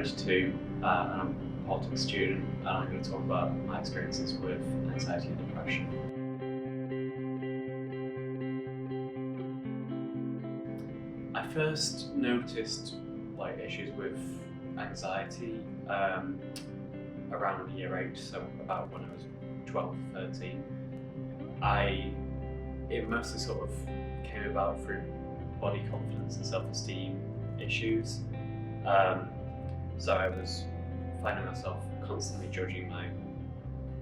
22 and I'm a politics student, and I'm going to talk about my experiences with anxiety and depression. I first noticed issues with anxiety around year 8, so about when I was 12, 13. It mostly sort of came about through body confidence and self-esteem issues. So I was finding myself constantly judging my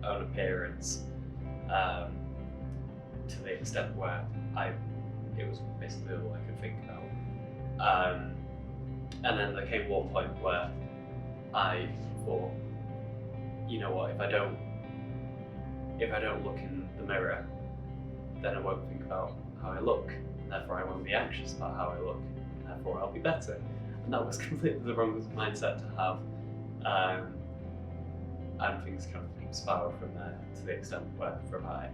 own appearance to the extent where it was basically all I could think about. And then there came one point where I thought, you know what, if I don't look in the mirror, then I won't think about how I look, and therefore I won't be anxious about how I look, and therefore I'll be better. And that was completely the wrong mindset to have. And things kind of spiraled from there to the extent where for about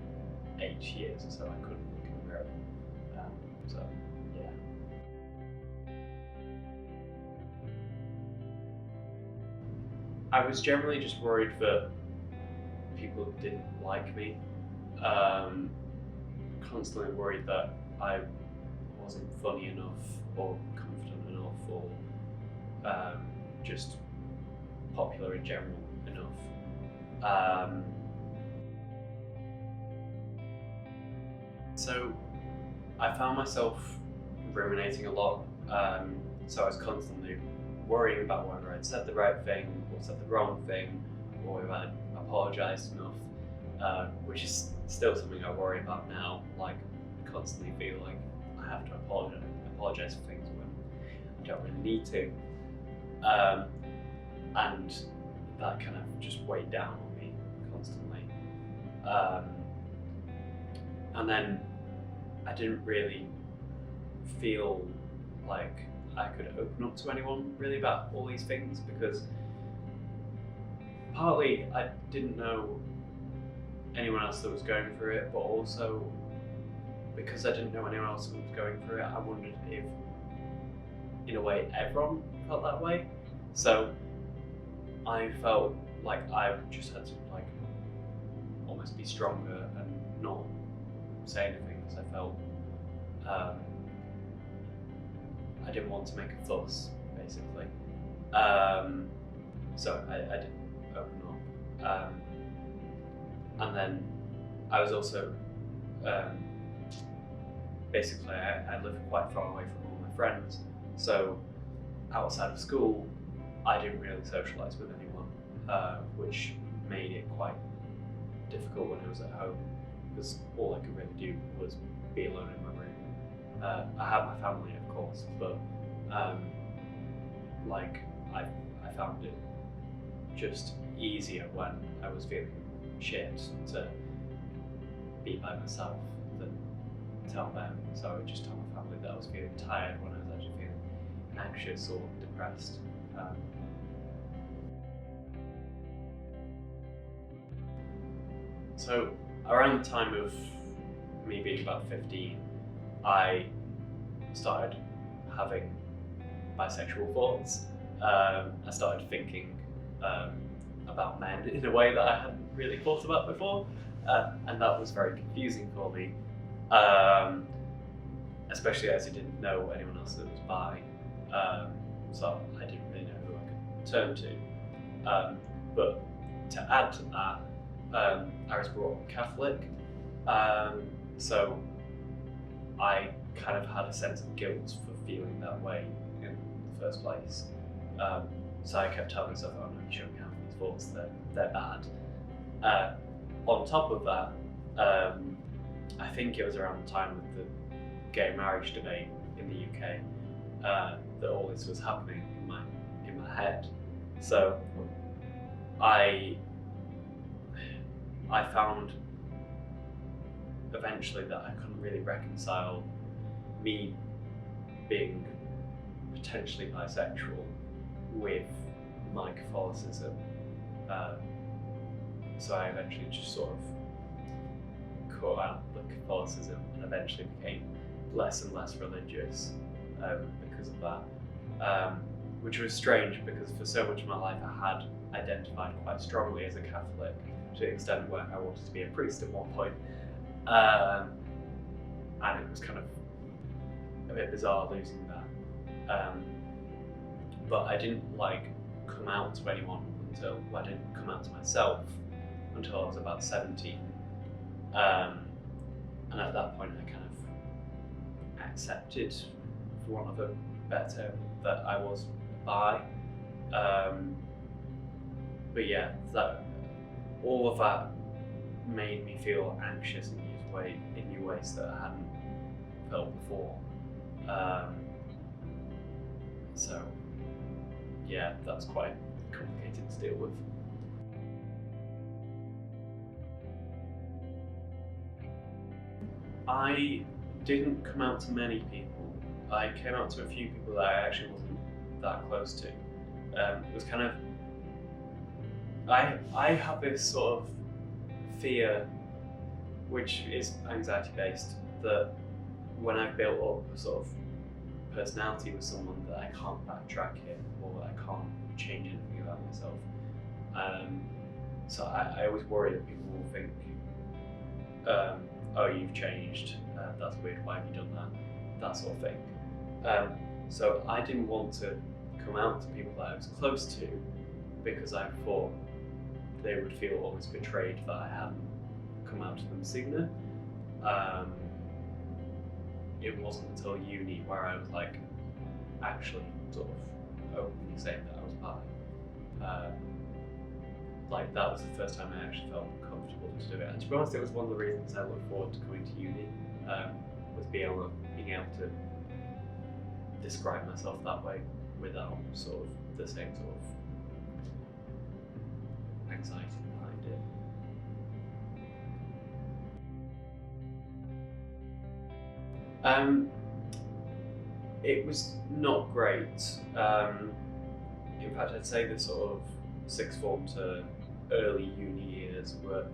8 years or so I couldn't look in the mirror. So yeah. I was generally just worried that people didn't like me. Constantly worried that I wasn't funny enough or confident enough or just popular in general enough. So I found myself ruminating a lot. So I was constantly worrying about whether I'd said the right thing or said the wrong thing, or if I'd apologised enough, which is still something I worry about now. I constantly feel like I have to apologise for things when I don't really need to. And that kind of just weighed down on me constantly. And then I didn't really feel like I could open up to anyone really about all these things, because partly I didn't know anyone else that was going through it, but also because I didn't know anyone else that was going through it, I wondered if, in a way, everyone felt that way. So I felt like I just had to almost be stronger and not say anything, because I felt I didn't want to make a fuss, basically. So I didn't open up. And then I was also, basically I lived quite far away from all my friends, so outside of school I didn't really socialise with anyone, which made it quite difficult when I was at home, because all I could really do was be alone in my room. I had my family, of course, but I found it just easier when I was feeling shit to be by myself than tell them. So I would just tell my family that I was feeling tired when I was actually feeling anxious or depressed. So around the time of me being about 15, I started having bisexual thoughts. I started thinking about men in a way that I hadn't really thought about before, and that was very confusing for me, especially as I didn't know anyone else that was bi, so I didn't really know who I could turn to. But to add to that, I was brought up Catholic, so I kind of had a sense of guilt for feeling that way in the first place. So I kept telling myself, oh no, you shouldn't have these thoughts, they're bad. On top of that, I think it was around the time of the gay marriage debate in the UK that all this was happening in my head. So I found eventually that I couldn't really reconcile me being potentially bisexual with my Catholicism. So I eventually just sort of cut out the Catholicism and eventually became less and less religious because of that. which was strange because for so much of my life I had identified quite strongly as a Catholic, to the extent where I wanted to be a priest at one point. And it was kind of a bit bizarre losing that. But I didn't come out to anyone until, well, I didn't come out to myself until I was about 17. And at that point I kind of accepted, for want of a better term, that I was bi. But yeah, all of that made me feel anxious in new ways that I hadn't felt before. So yeah, that's quite complicated to deal with. I didn't come out to many people. I came out to a few people that I actually wasn't that close to. It was kind of, I have this sort of fear, which is anxiety based, that when I've built up a sort of personality with someone, that I can't backtrack it, or I can't change anything about myself. So I always worry that people will think, oh, you've changed, that's weird, why have you done that sort of thing. So I didn't want to come out to people that I was close to, because I thought they would feel almost betrayed that I hadn't come out to them sooner. It wasn't until uni where I was actually sort of openly saying that I was bi. That was the first time I actually felt comfortable to do it. And to be honest, it was one of the reasons I looked forward to coming to uni, was being able to describe myself that way without sort of the same sort of anxiety behind it. It was not great. In fact, I'd say the sort of sixth form to early uni years were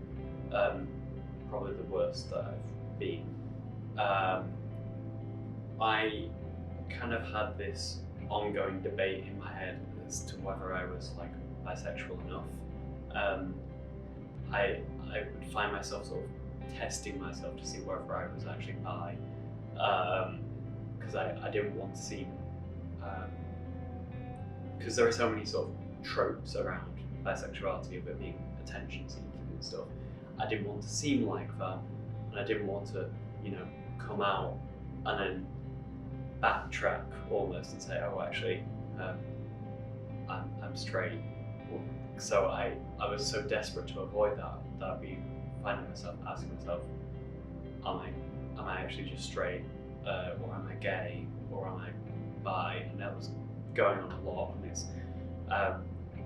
probably the worst that I've been. I kind of had this ongoing debate in my head as to whether I was bisexual enough. I would find myself sort of testing myself to see whether I was actually bi, because I didn't want to seem, because there are so many sort of tropes around bisexuality of it being attention seeking and stuff. I didn't want to seem like that, and I didn't want to, come out and then backtrack almost and say, oh, actually, I'm straight. So I was so desperate to avoid that I'd be finding myself asking myself, am I actually just straight, or am I gay, or am I bi? And that was going on a lot, and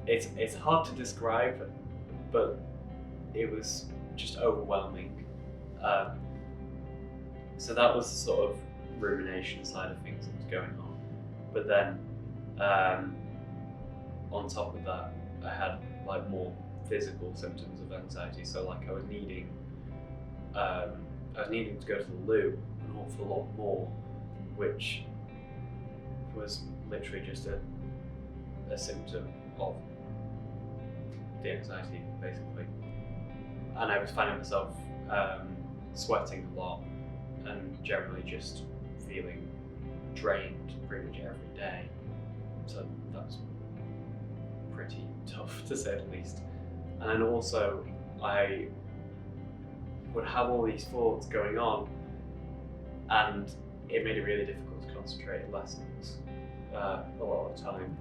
it's hard to describe, but it was just overwhelming. So that was the sort of rumination side of things that was going on. But then, on top of that, I had more physical symptoms of anxiety. So I was needing to go to the loo an awful lot more, which was literally just a symptom of the anxiety, basically. And I was finding myself sweating a lot and generally just feeling drained pretty much every day. So that was pretty tough, to say the least. And then also I would have all these thoughts going on, and it made it really difficult to concentrate in lessons a lot of the time.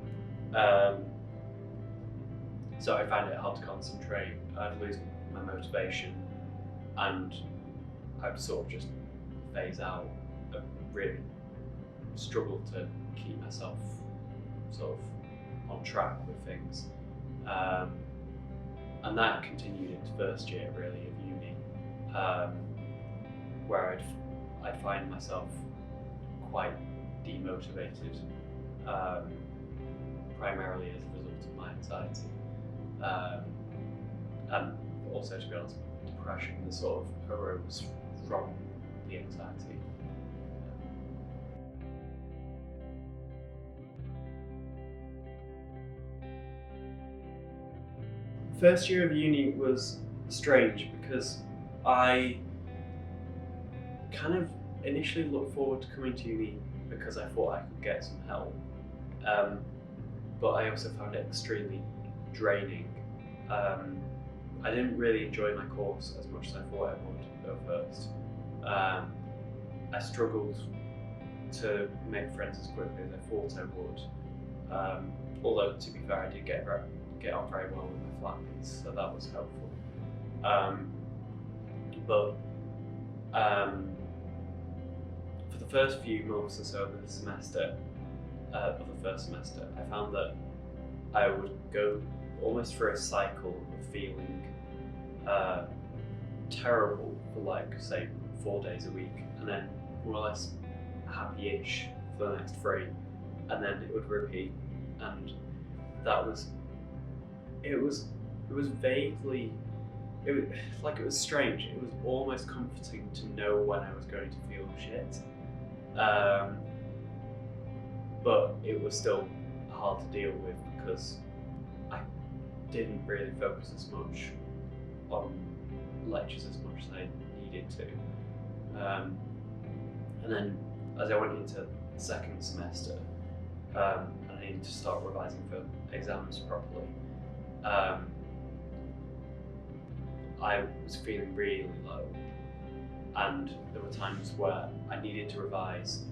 So I found it hard to concentrate. I'd lose my motivation, and I'd sort of just phase out. I really struggled to keep myself sort of on track with things. And that continued into first year really of uni, where I'd find myself quite demotivated, primarily as a result of my anxiety, and also, to be honest, depression that sort of arose from the anxiety. First year of uni was strange because I kind of initially looked forward to coming to uni because I thought I could get some help. Um, but I also found it extremely draining. I didn't really enjoy my course as much as I thought I would at first. Um, I struggled to make friends as quickly as I thought I would. Although, to be fair, I did get on very well with my flatmates, so that was helpful. But for the first few months or so of the semester, of the first semester, I found that I would go almost through a cycle of feeling terrible for like, say, 4 days a week, and then more or less happy-ish for the next 3, and then it would repeat. And that was, it was vaguely, it was strange. It was almost comforting to know when I was going to feel shit, but it was still hard to deal with because I didn't really focus as much on lectures as much as I needed to. And then as I went into the second semester, and I needed to start revising for exams properly, I was feeling really low, and there were times where I needed to revise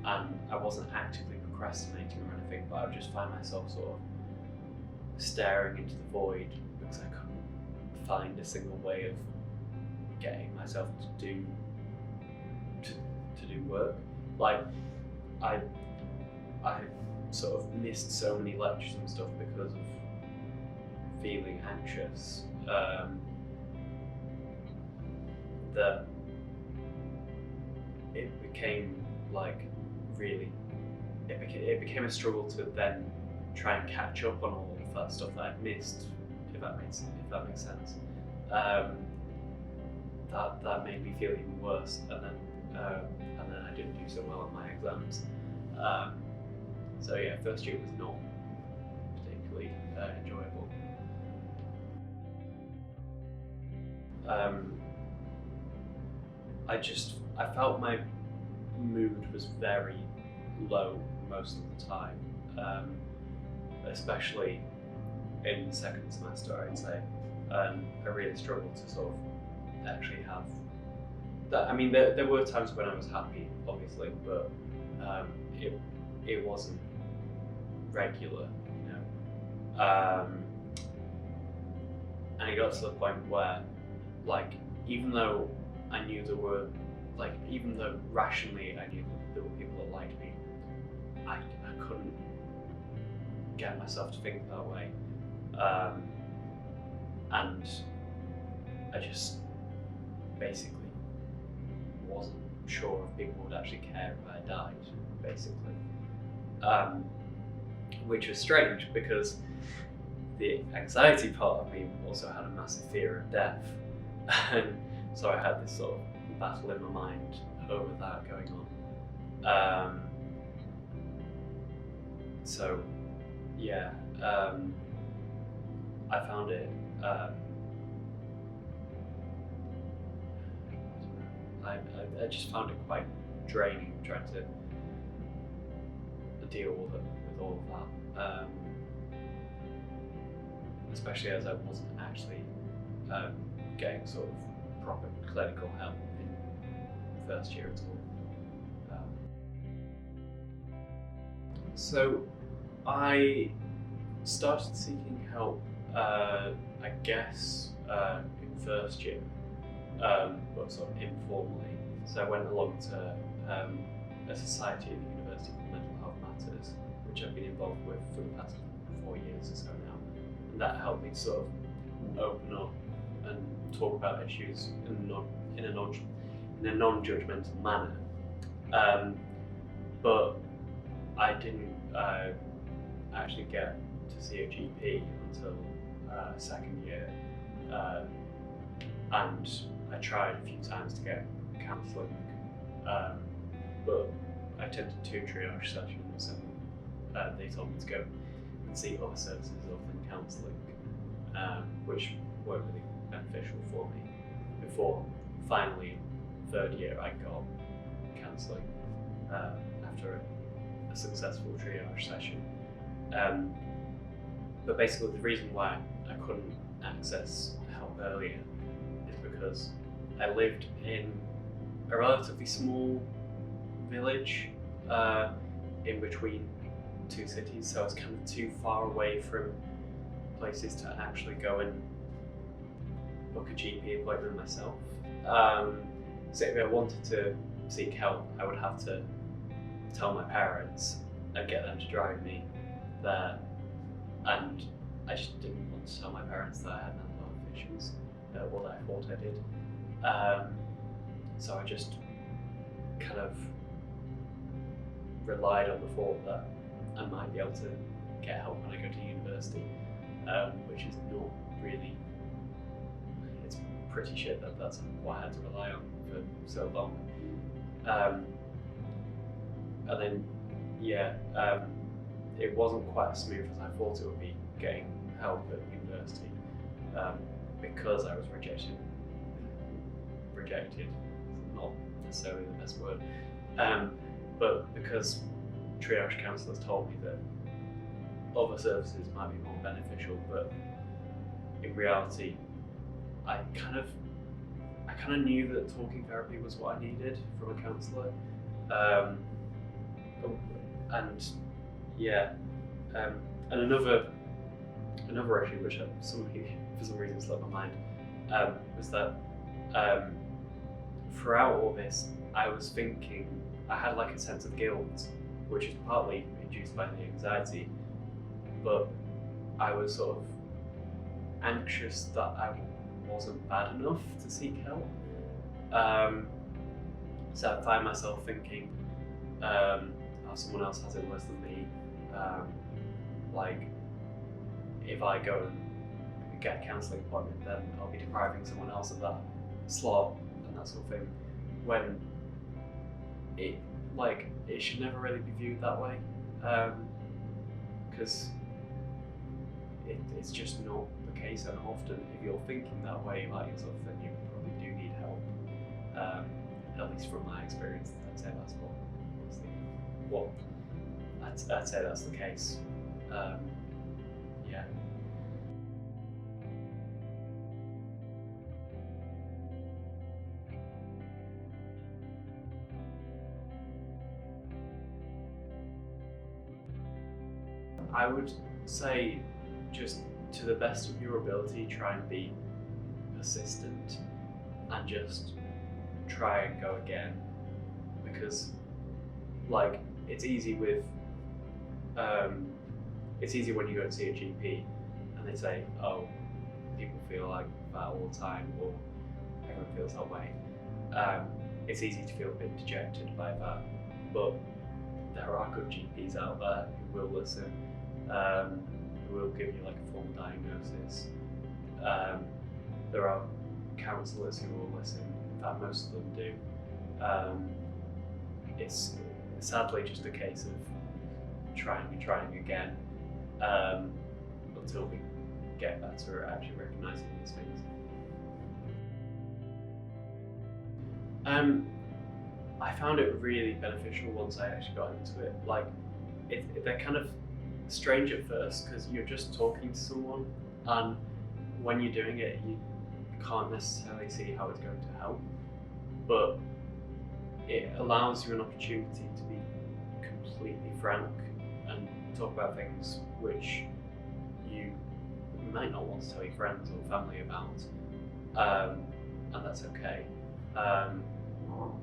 and I wasn't actively procrastinating or anything, but I would just find myself sort of staring into the void because I couldn't find a single way of getting myself to do work. Like I sort of missed so many lectures and stuff because of feeling anxious, that it became like really, it became a struggle to then try and catch up on all of that stuff that I'd missed, if that makes sense. That made me feel even worse, and then I didn't do so well on my exams. So yeah, first year was not particularly enjoyable. I felt my mood was very low most of the time, especially in the second semester, I'd say. I really struggled to sort of actually have that. I mean, there were times when I was happy, obviously, but it wasn't regular, you know. And it got to the point where, like, even though I knew there were, like, even though rationally I knew there were people that liked me, I couldn't get myself to think that way. And I just basically wasn't sure if people would actually care if I died, basically. Which was strange because the anxiety part of me also had a massive fear of death. And so I had this sort of battle in my mind over that going on. So yeah, I found it, I just found it quite draining trying to deal with all of that, especially as I wasn't actually getting sort of proper clinical help in first year at all. So I started seeking help, I guess, in first year, but sort of informally. So I went along to a society at the University called Mental Health Matters, which I've been involved with for the past 4 years or so now. And that helped me sort of open up and talk about issues in a non-judgmental manner. But I didn't actually get to see a GP until second year, and I tried a few times to get counselling, but I attended 2 triage sessions and they told me to go and see other services other than counselling. which weren't really beneficial for me. Before finally, third year, I got counselling after a successful triage session. But basically, the reason why I couldn't access help earlier is because I lived in a relatively small village in between two cities, so I was kind of too far away from places to actually go and book a GP appointment myself. So if I wanted to seek help, I would have to tell my parents and get them to drive me there, and I just didn't want to tell my parents that I had mental health issues, or that I thought I did. So I just kind of relied on the thought that I might be able to get help when I go to university, which is not really, it's pretty shit that that's what I had to rely on for so long. And then, it wasn't quite as smooth as I thought it would be getting help at university, because I was rejected, not necessarily the best word, but because triage counsellors told me that other services might be more beneficial, but in reality, I kind of knew that talking therapy was what I needed from a counsellor, and another issue which for some reason slipped my mind was that throughout all this, I was thinking I had like a sense of guilt, which is partly induced by the anxiety, but I was sort of anxious that I wasn't bad enough to seek help. So I find myself thinking, someone else has it worse than me. Like, if I go and get a counselling appointment, then I'll be depriving someone else of that slot and that sort of thing. When it should never really be viewed that way, because it's just not the case. And often, if you're thinking that way about yourself, then you probably do need help. At least from my experience, I'd say that's I'd say that's the case. I would say, just to the best of your ability, try and be persistent and just try and go again, because it's easy when you go and see a GP and they say, oh, people feel like that all the time, or everyone feels that way. It's easy to feel a bit dejected by that, but there are good GPs out there who will listen, who will give you like a formal diagnosis. There are counsellors who will listen. In fact, most of them do. It's sadly just a case of trying again, until we get better at actually recognising these things. I found it really beneficial once I actually got into it. They're kind of strange at first because you're just talking to someone, and when you're doing it, you can't necessarily see how it's going to help, but it allows you an opportunity to be completely frank and talk about things which you might not want to tell your friends or family about, and that's okay.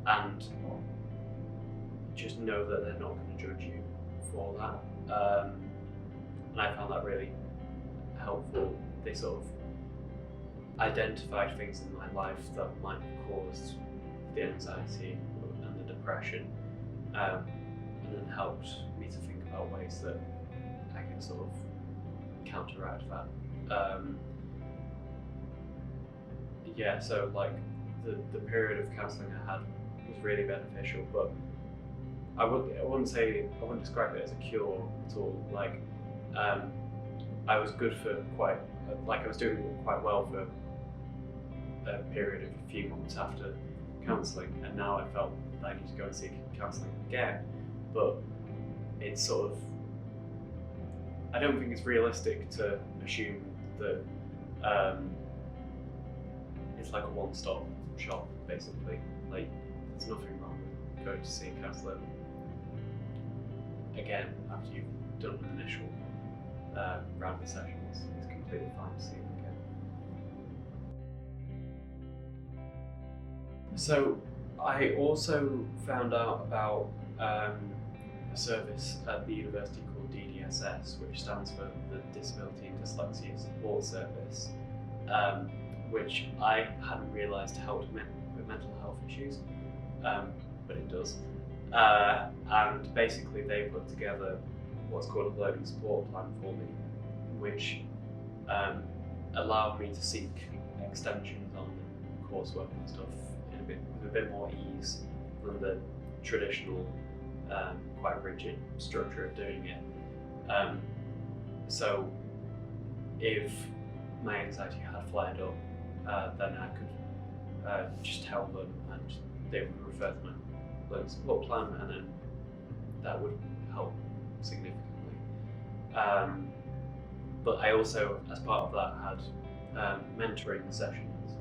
And just know that they're not going to judge you for that. And I found that really helpful. They sort of identified things in my life that might have caused the anxiety and the depression, and then helped me to think about ways that I can sort of counteract that. So the period of counselling I had was really beneficial, but I wouldn't describe it as a cure at all. I was good for quite I was doing quite well for a period of a few months after counselling, and now I felt that I need to go and seek counselling again. But it's sort of, I don't think it's realistic to assume that it's like a one-stop shop, basically. Like, there's nothing wrong with going to see a counsellor again after you've done an initial round of sessions. It's completely fine to see them again. So I also found out about a service at the university called DDSS, which stands for the Disability and Dyslexia Support Service, which I hadn't realised helped with mental health issues, but it does. And basically they put together what's called a learning support plan for me, which allowed me to seek extensions on coursework and stuff with a bit more ease than the traditional, quite rigid structure of doing it. So if my anxiety had flared up, then I could just tell them and they would refer to my learning support plan, and then that would help significantly. But I also, as part of that, had mentoring sessions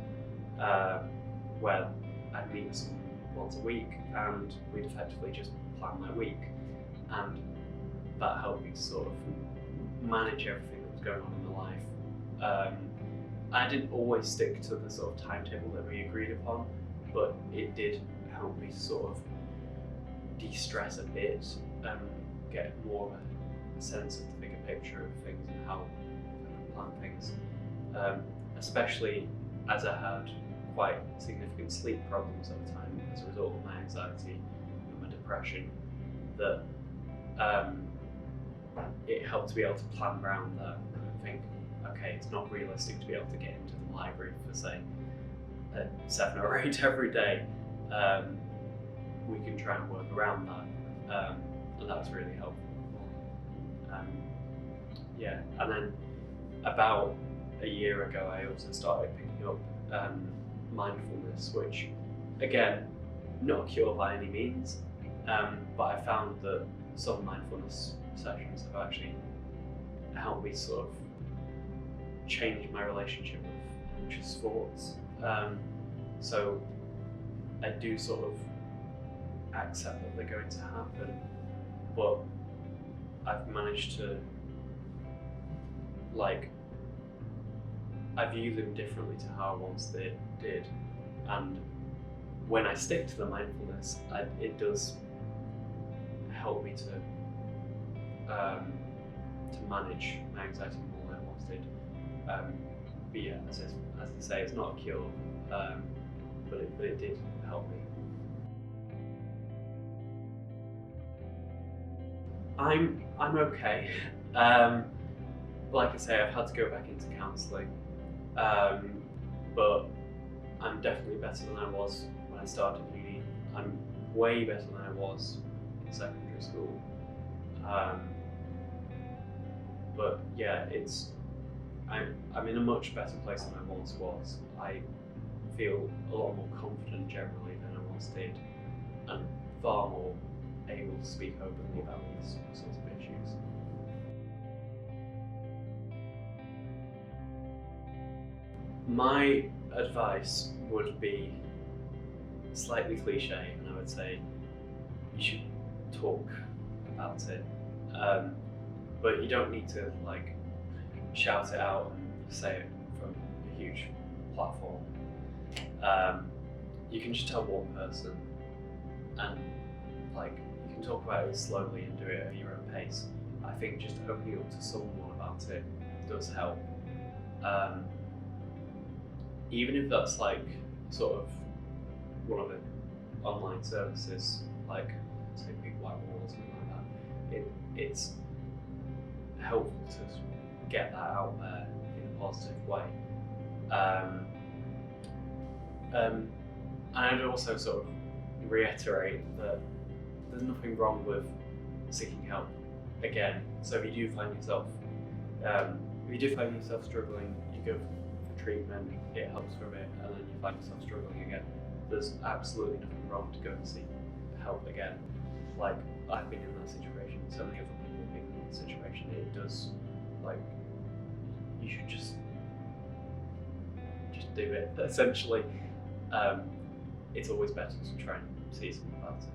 where I'd meet with someone once a week and we'd effectively just plan my week, and that helped me to sort of manage everything that was going on in my life. I didn't always stick to the sort of timetable that we agreed upon, but it did help me sort of de-stress a bit and get more of a sense of the bigger picture of things and how I can plan things. Especially as I had quite significant sleep problems at the time as a result of my anxiety and my depression, that it helped to be able to plan around that and think, okay, it's not realistic to be able to get into the library for, say, 7 or 8 every day. We can try and work around that, and that was really helpful. Yeah, and then about a year ago I also started picking up mindfulness, which, again, not a cure by any means, but I found that some mindfulness sessions have actually helped me sort of change my relationship with anxious thoughts. So I do sort of accept that they're going to happen, but I've managed to, I view them differently to how I once did, and when I stick to the mindfulness, it does help me to manage my anxiety more than I once did. But yeah, as I say, it's not a cure, but it did help me. I'm okay. Like I say, I've had to go back into counselling, but I'm definitely better than I was when I started uni. I'm way better than I was in secondary school. But yeah, I'm in a much better place than I once was. I feel a lot more confident generally than I once did, and far more able to speak openly about these sorts of issues. My advice would be slightly cliche, and I would say you should talk about it, but you don't need to shout it out and say it from a huge platform. You can just tell one person, and you can talk about it slowly and do it at your own pace. I think just opening up to someone about it does help. Even if that's sort of one of the online services, say Big White Wall or something like that, it's helpful to get that out there in a positive way. And I'd also sort of reiterate that there's nothing wrong with seeking help again. So if you do find yourself if you do find yourself struggling, you go for treatment, it helps for a bit, and then you find yourself struggling again. There's absolutely nothing wrong to go and seek help again. Like, I've been in that situation, so many other people have been in that situation. It does, like, you should just do it, essentially. It's always better to try and see someone about it.